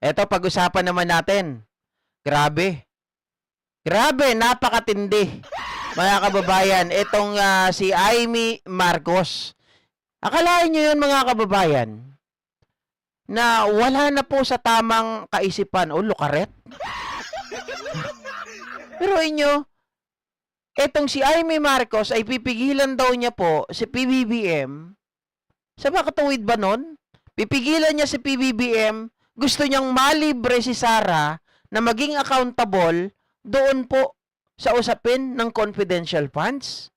Eto, pag-usapan naman natin. Grabe. Grabe, napakatindi. Mga kababayan, itong si Amy Marcos. Akalain nyo yun mga kababayan, na wala na po sa tamang kaisipan o lukaret. Pero inyo, etong si Amy Marcos ay pipigilan daw niya po si PBBM. Sa makatuwid ba nun? Pipigilan niya si PBBM, gusto niyang malibre si Sara na maging accountable doon po sa usapin ng confidential funds.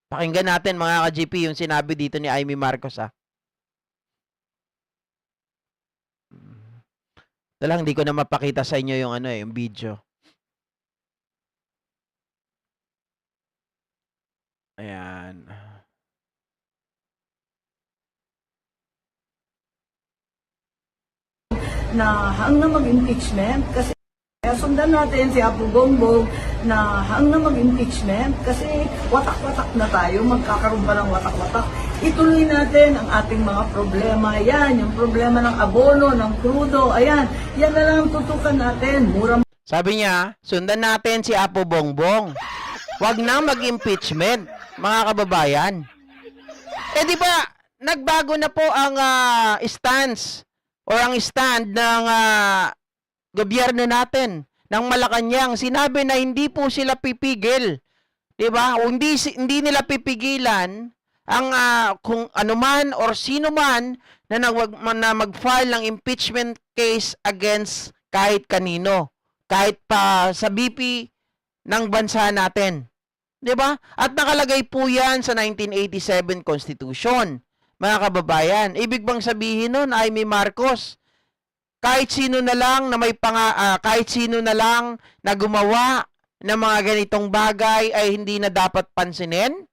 Pakinggan natin mga ka-GP yung sinabi dito ni Amy Marcos Ito lang, hindi ko na mapakita sa inyo yung yung video. Ayan. Na hanggang mag-impeachment kasi sundan natin si Apo Bongbong na hanggang mag-impeachment kasi watak-watak na tayo, magkakaroon pa ng watak-watak. Ituloy natin ang ating mga problema. Yan, yung problema ng abono, ng krudo, ayan. Yan na lang tutukan natin. Mura. Sabi niya, sundan natin si Apo Bongbong. Huwag nang mag-impeachment, mga kababayan. Di ba, nagbago na po ang stance or ang stand ng gobyerno natin ng Malacanang. Sinabi na hindi po sila pipigil. 'Di ba? Hindi nila pipigilan ang kung anuman or sino man na mag-file ng impeachment case against kahit kanino, kahit pa sa BP ng bansa natin. 'Di ba? At nakalagay po 'yan sa 1987 Constitution. Mga kababayan, ibig bang sabihin nun, Amy Marcos, kahit sino na lang na kahit sino na lang na gumawa ng mga ganitong bagay ay hindi na dapat pansinin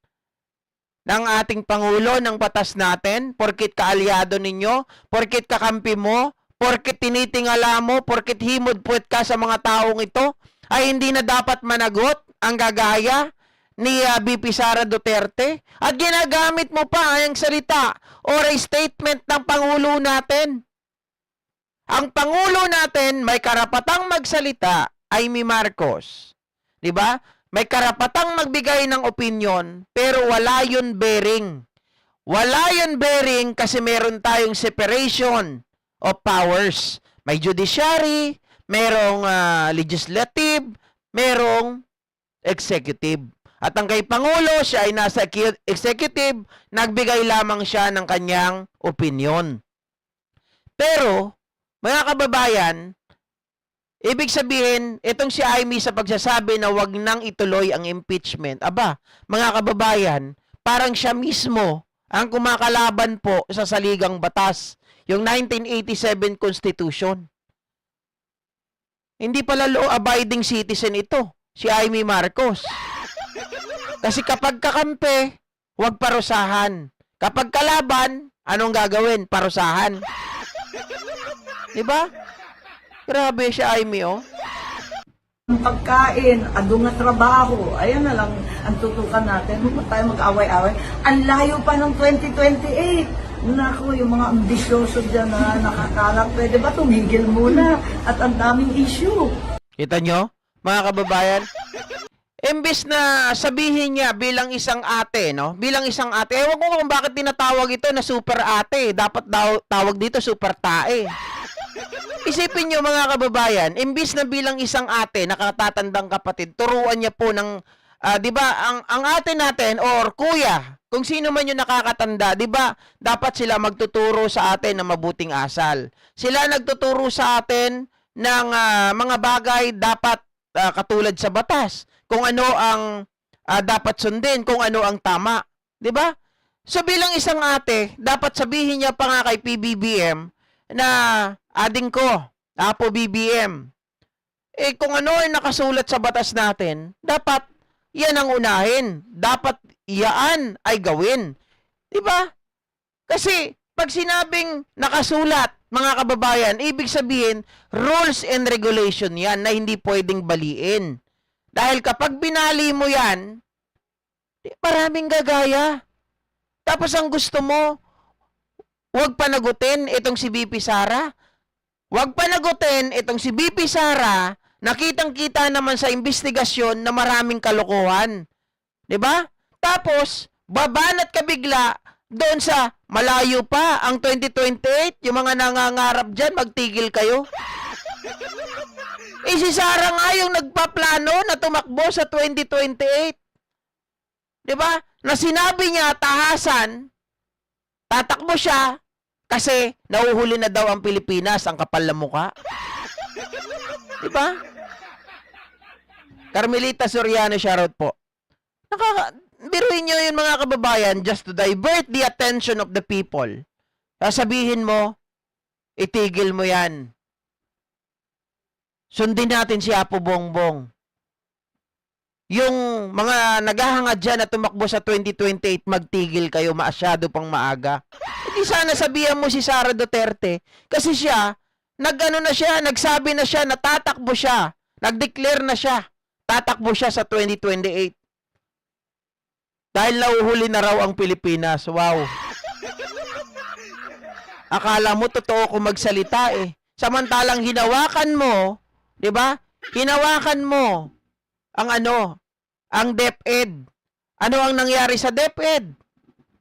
ng ating Pangulo, ng batas natin, porkit kaalyado ninyo, porkit kakampi mo, porkit tinitingala mo, porkit himod-puwet ka sa mga taong ito, ay hindi na dapat managot ang gagaya ni BP Sara Duterte, at ginagamit mo pa ang salita or a statement ng Pangulo natin. Ang Pangulo natin may karapatang magsalita, Amy Marcos. 'Di ba? May karapatang magbigay ng opinion, pero wala yun bearing. Wala yun bearing kasi meron tayong separation of powers. May judiciary, merong legislative, merong executive. At ang kay Pangulo, siya ay nasa executive, nagbigay lamang siya ng kanyang opinion. Pero, mga kababayan, ibig sabihin, itong si Amy sa pagsasabi na wag nang ituloy ang impeachment, aba, mga kababayan, parang siya mismo ang kumakalaban po sa saligang batas, yung 1987 Constitution. Hindi pala law-abiding citizen ito, si Amy Marcos. Kasi kapag kakampi, huwag parusahan. Kapag kalaban, anong gagawin? Parusahan. Diba? Grabe siya, Amy, oh. Pagkain, adong na trabaho, ayan na lang ang tutukan natin. Huwag tayo mag-away-away. Ang layo pa ng 2028. Naku, yung mga ambisyoso dyan na nakakalap, pwede ba tumigil muna? At ang daming issue. Kita nyo, mga kababayan? Imbis na sabihin niya bilang isang ate, no? Bilang isang ate, ewan ko kung bakit tinatawag ito na super ate. Dapat tawag dito super tae. Isipin nyo mga kababayan, imbis na bilang isang ate, nakatatandang kapatid, turuan niya po ng, di ba, ang ate natin or kuya, kung sino man yung nakakatanda, di ba, dapat sila magtuturo sa atin ng mabuting asal. Sila nagtuturo sa atin ng mga bagay dapat katulad sa batas. Kung ano ang dapat sundin, kung ano ang tama. 'Di ba? So bilang isang ate, dapat sabihin niya pa nga kay PBBM na ading ko, Apo BBM. Kung ano ay nakasulat sa batas natin, dapat yan ang unahin. Dapat iyaan ay gawin. 'Di ba? Kasi pag sinabing nakasulat, mga kababayan, ibig sabihin rules and regulation yan na hindi pwedeng baliin. Dahil kapag binali mo yan, maraming gagaya. Tapos ang gusto mo, huwag panagutin itong si BP Sara. Huwag panagutin itong si BP Sara, nakitang-kita naman sa investigasyon na maraming kalokohan. 'Di ba? Tapos, babanat ka bigla doon sa malayo pa ang 2028, yung mga nangangarap dyan, magtigil kayo. Si Sara nga yung nagpaplano na tumakbo sa 2028. 'Di ba? Na sinabi niya tahasan, tatakbo siya kasi nauhuli na daw ang Pilipinas, ang kapal na mukha. 'Di ba? Carmelita Soriano, shoutout po. Biruin nyo yun mga kababayan, just to divert the attention of the people. Sasabihin mo, itigil mo yan. Sundin natin si Apo Bongbong. Yung mga naghahangad dyan na tumakbo sa 2028, magtigil kayo, masyado pang maaga. Hindi sana sabihan mo si Sara Duterte, kasi siya, nagsabi na siya, natatakbo siya, nag-declare na siya, tatakbo siya sa 2028. Dahil nauhuli na raw ang Pilipinas. Wow. Akala mo totoo kung magsalita eh. Samantalang hinawakan mo, 'di ba? Hinawakan mo ang DepEd. Ano ang nangyari sa DepEd?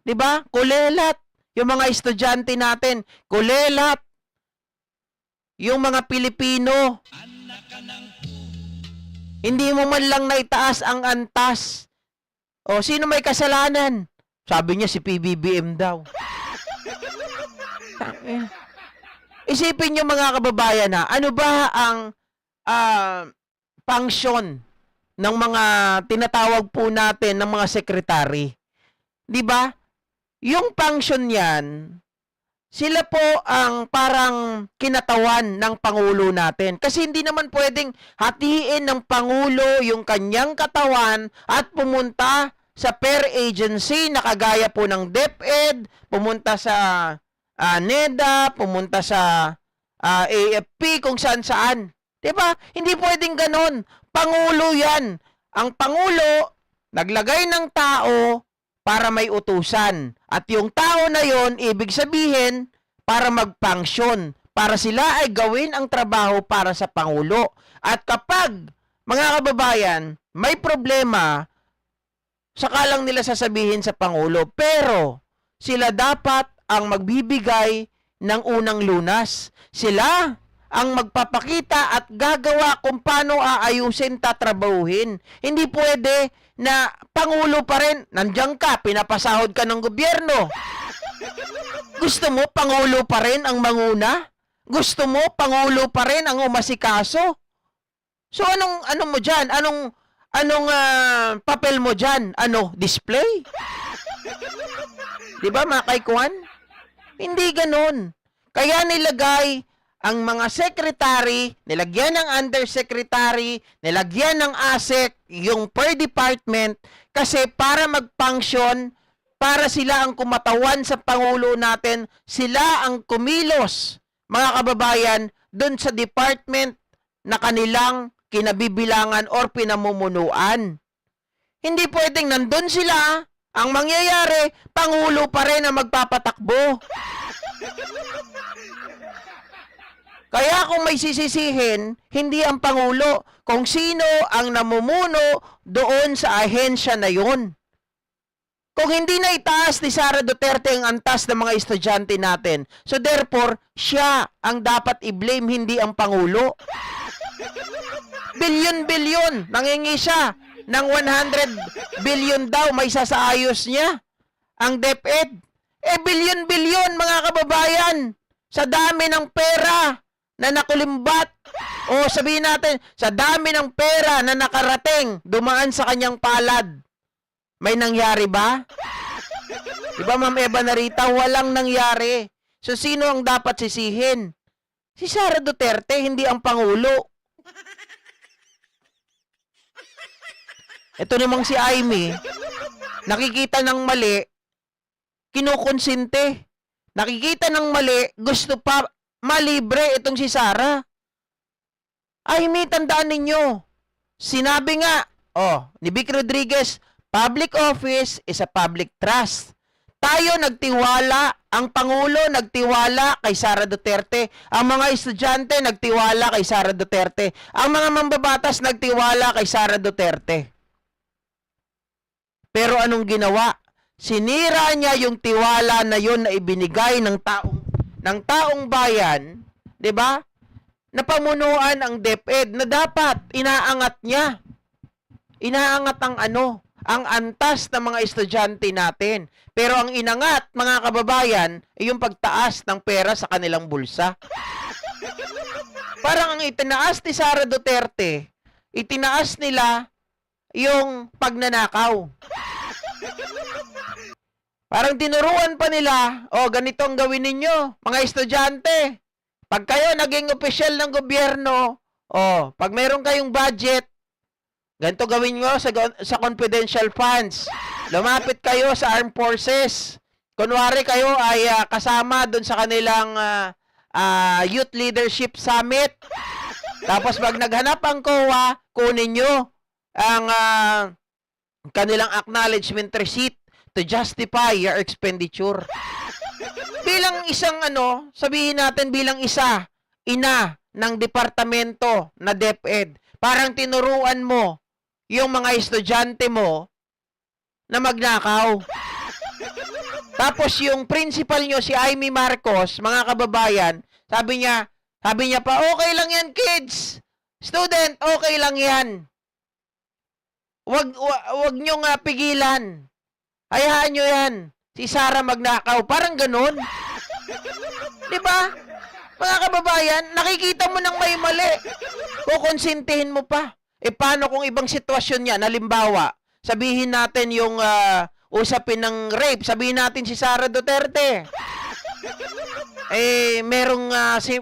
'Di ba? Kulelat yung mga estudyante natin, kulelat yung mga Pilipino. Hindi mo man lang naitaas ang antas. O, sino may kasalanan? Sabi niya si PBBM daw. Isipin niyo mga kababayan na, ano ba ang function ng mga tinatawag po natin ng mga sekretary? 'Di ba? Yung function niyan, sila po ang parang kinatawan ng Pangulo natin. Kasi hindi naman pwedeng hatiin ng Pangulo yung kanyang katawan at pumunta sa per agency na kagaya po ng DepEd, pumunta sa NEDA, pumunta sa AFP, kung saan-saan. Diba? Hindi pwedeng ganon. Pangulo yan. Ang Pangulo, naglagay ng tao para may utusan. At yung tao na yon, ibig sabihin, para mag-function. Para sila ay gawin ang trabaho para sa Pangulo. At kapag, mga kababayan, may problema, saka lang nila sasabihin sa Pangulo. Pero, sila dapat ang magbibigay ng unang lunas. Sila ang magpapakita at gagawa kung paano aayusin, tatrabahuhin. Hindi pwede na Pangulo pa rin, nandiyan ka, pinapasahod ka ng gobyerno. Gusto mo, Pangulo pa rin ang manguna? Gusto mo, Pangulo pa rin ang umasikaso? So, anong mo dyan? Anong papel mo dyan? Display? Diba, mga kaikuan? Hindi ganun. Kaya nilagay ang mga secretary, nilagyan ng undersecretary, nilagyan ng ASEC, yung per department, kasi para mag-function, para sila ang kumatawan sa Pangulo natin, sila ang kumilos, mga kababayan, dun sa department na kanilang kinabibilangan or pinamumunuan. Hindi pwedeng nandun sila, ang mangyayari, Pangulo pa rin ang magpapatakbo. Kaya kung may sisisihin, hindi ang Pangulo, kung sino ang namumuno doon sa ahensya na yun. Kung hindi na itaas ni Sara Duterte ang antas ng mga estudyante natin, so therefore, siya ang dapat i-blame, hindi ang Pangulo. Bilyon-bilyon, nangingi siya ng 100 billion daw, may sasaayos niya ang DepEd. Bilyon-bilyon mga kababayan, sa dami ng pera na nakulimbat, o sabihin natin, sa dami ng pera na nakarating, dumaan sa kanyang palad, may nangyari ba? Diba, Ma'am Eva Narita, walang nangyari. So, sino ang dapat sisihin? Si Sara Duterte, hindi ang Pangulo. Ito namang si Amy, nakikita ng mali, kinukonsinte. Nakikita ng mali, gusto pa malibre itong si Sara. Amy, tandaan ninyo, sinabi nga, ni Vic Rodriguez, public office is a public trust. Tayo nagtiwala, ang Pangulo nagtiwala kay Sara Duterte, ang mga estudyante nagtiwala kay Sara Duterte, ang mga mambabatas nagtiwala kay Sara Duterte. Pero anong ginawa? Sinira niya yung tiwala na yun na ibinigay ng taong bayan, 'di ba? Na pamunuan ang DepEd na dapat inaangat niya. Inaangat ang antas ng mga estudyante natin. Pero ang inangat, mga kababayan, ay yung pagtaas ng pera sa kanilang bulsa. Parang ang itinaas ni Sara Duterte, itinaas nila yung pagnanakaw. Parang tinuruan pa nila, ganito ang gawin ninyo, mga estudyante. Pag kayo naging opisyal ng gobyerno, pag meron kayong budget, ganito gawin nyo sa confidential funds. Lumapit kayo sa armed forces. Kunwari kayo ay kasama doon sa kanilang youth leadership summit. Tapos pag naghanap ang COA, kunin nyo ang kanilang acknowledgement receipt to justify your expenditure. Bilang isang sabihin natin bilang ina ng departamento na DepEd, parang tinuruan mo yung mga estudyante mo na magnakaw. Tapos yung principal nyo, si Amy Marcos, mga kababayan, sabi niya pa, okay lang yan, kids. Student, okay lang yan. Wag nyo nga pigilan. Hayaan nyo yan. Si Sara magnakaw. Parang ganun. Diba? Mga kababayan, nakikita mo nang may mali. Kukonsintihin mo pa. Paano kung ibang sitwasyon yan? Halimbawa, sabihin natin yung usapin ng rape. Sabihin natin si Sara Duterte. Merong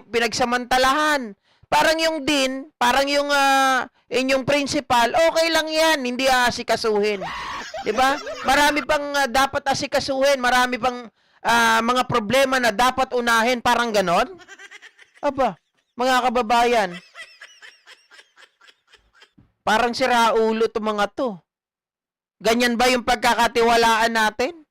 pinagsamantalahan. Parang yung dean, parang yung inyong principal, okay lang yan, hindi asikasuhin. 'Di ba? Marami pang dapat asikasuhin, marami pang mga problema na dapat unahin, parang ganon. Aba, mga kababayan, parang siraulo to mga to. Ganyan ba yung pagkakatiwalaan natin?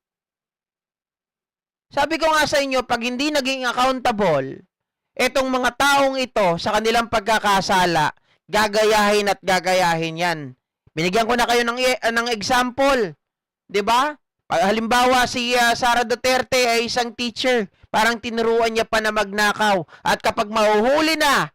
Sabi ko nga sa inyo, pag hindi naging accountable, etong mga taong ito sa kanilang pagkakasala, gagayahin at gagayahin yan. Binigyan ko na kayo ng example. 'Di ba? Halimbawa, si Sara Duterte ay isang teacher. Parang tinuruan niya pa na magnakaw. At kapag mahuhuli na,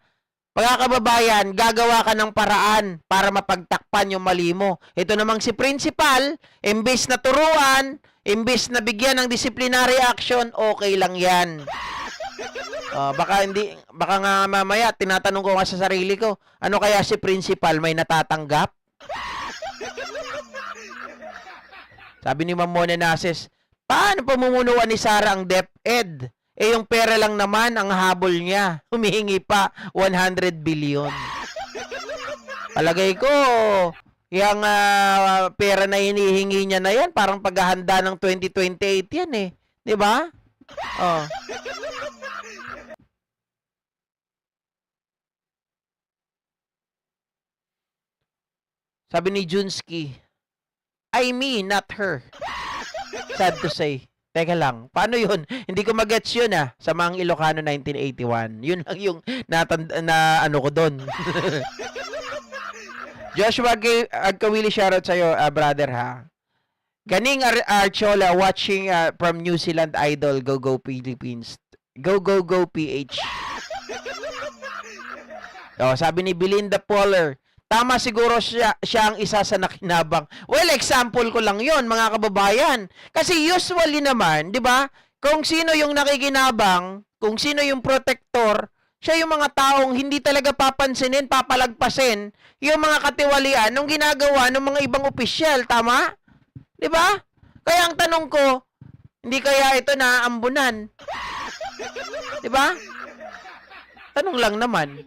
mga kababayan, gagawa ka ng paraan para mapagtakpan yung mali mo. Ito namang si principal, imbes na turuan, imbes na bigyan ng disciplinary action, okay lang yan. Baka nga mamaya, tinatanong ko nga sa sarili ko, ano kaya si principal may natatanggap? Sabi ni Ma'am Mona Nases, paano pamumunuan ni Sara ang DepEd? Yung pera lang naman ang habol niya. Humihingi pa 100 billion. Palagay ko, yung pera na hinihingi niya na yan, parang paghahanda ng 2028 yan eh. Di ba? Sabi ni Junsky, I mean, not her. Sad to say. Teka lang, paano yun? Hindi ko magets yun sa Mang Ilocano 1981. Yun lang yung ano ko doon. Joshua Agkawili, shoutout sa'yo, brother ha. Ganing Archola watching from New Zealand Idol. Go Go Philippines. Go Go Go PH. Sabi ni Belinda Poller, tama siguro siya ang isa sa nakinabang. Well, example ko lang yon mga kababayan. Kasi usually naman, di ba, kung sino yung nakikinabang, kung sino yung protector, siya yung mga taong hindi talaga papansinin, papalagpasin, yung mga katiwalian nung ginagawa ng mga ibang opisyal, tama? Di ba? Kaya ang tanong ko, hindi kaya ito naaambunan? Di ba? Tanong lang naman.